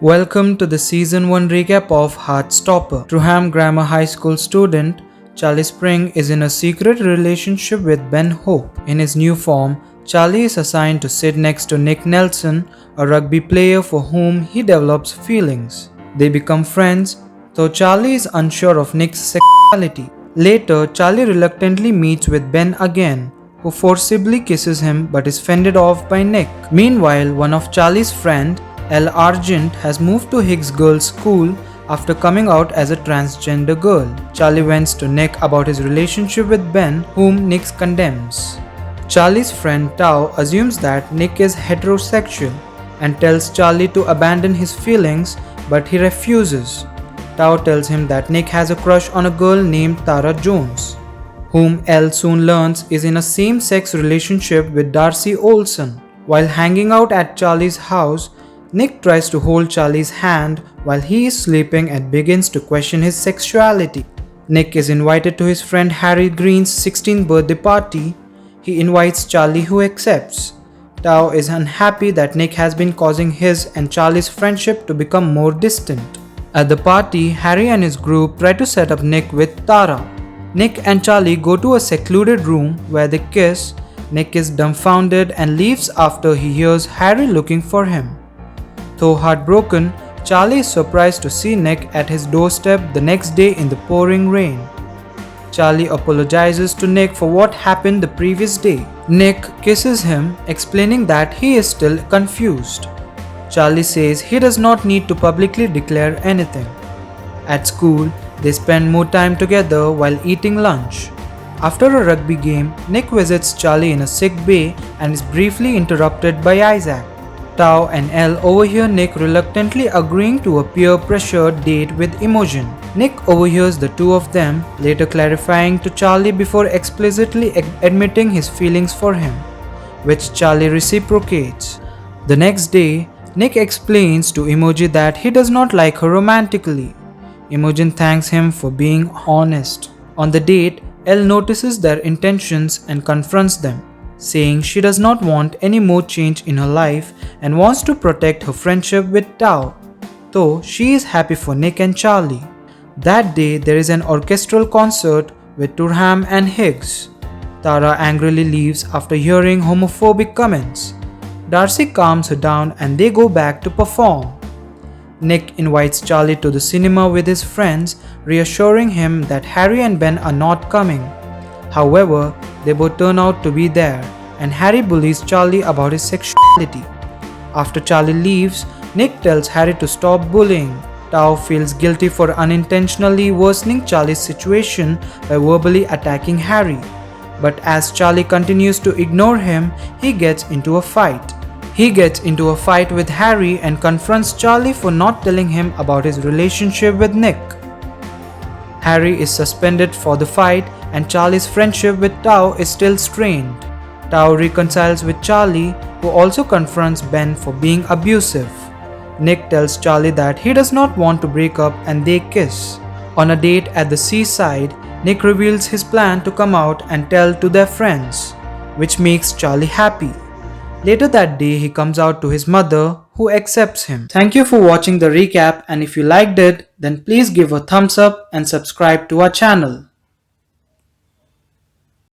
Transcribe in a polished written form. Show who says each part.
Speaker 1: Welcome to the Season 1 recap of Heartstopper. Truham Grammar High School student Charlie Spring is in a secret relationship with Ben Hope. In his new form, Charlie is assigned to sit next to Nick Nelson, a rugby player for whom he develops feelings. They become friends, though Charlie is unsure of Nick's sexuality. Later, Charlie reluctantly meets with Ben again, who forcibly kisses him but is fended off by Nick. Meanwhile, one of Charlie's friends, L. Argent, has moved to Higgs Girls' School after coming out as a transgender girl. Charlie vents to Nick about his relationship with Ben, whom Nick condemns. Charlie's friend Tao assumes that Nick is heterosexual and tells Charlie to abandon his feelings, but he refuses. Tao tells him that Nick has a crush on a girl named Tara Jones, whom L soon learns is in a same-sex relationship with Darcy Olson. While hanging out at Charlie's house, Nick tries to hold Charlie's hand while he is sleeping and begins to question his sexuality. Nick is invited to his friend Harry Green's 16th birthday party. He invites Charlie, who accepts. Tao is unhappy that Nick has been causing his and Charlie's friendship to become more distant. At the party, Harry and his group try to set up Nick with Tara. Nick and Charlie go to a secluded room where they kiss. Nick is dumbfounded and leaves after he hears Harry looking for him. Though heartbroken, Charlie is surprised to see Nick at his doorstep the next day in the pouring rain. Charlie apologizes to Nick for what happened the previous day. Nick kisses him, explaining that he is still confused. Charlie says he does not need to publicly declare anything. At school, they spend more time together while eating lunch. After a rugby game, Nick visits Charlie in a sick bay and is briefly interrupted by Isaac. Tao and Elle overhear Nick reluctantly agreeing to a peer-pressured date with Imogen. Nick overhears the two of them, later clarifying to Charlie before explicitly admitting his feelings for him, which Charlie reciprocates. The next day, Nick explains to Imogen that he does not like her romantically. Imogen thanks him for being honest. On the date, Elle notices their intentions and confronts them, saying she does not want any more change in her life and wants to protect her friendship with Tao, though she is happy for Nick and Charlie. That day, there is an orchestral concert with Turham and Higgs. Tara angrily leaves after hearing homophobic comments. Darcy calms her down and they go back to perform. Nick invites Charlie to the cinema with his friends, reassuring him that Harry and Ben are not coming. However, they both turn out to be there, and Harry bullies Charlie about his sexuality. After Charlie leaves, Nick tells Harry to stop bullying. Tao feels guilty for unintentionally worsening Charlie's situation by verbally attacking Harry. But as Charlie continues to ignore him, he gets into a fight. He gets into a fight with Harry and confronts Charlie for not telling him about his relationship with Nick. Harry is suspended for the fight and Charlie's friendship with Tao is still strained. Tao reconciles with Charlie, who also confronts Ben for being abusive. Nick tells Charlie that he does not want to break up and they kiss. On a date at the seaside, Nick reveals his plan to come out and tell to their friends, which makes Charlie happy. Later that day, he comes out to his mother, who accepts him. Thank you for watching the recap, and if you liked it, then please give a thumbs up and subscribe to our channel.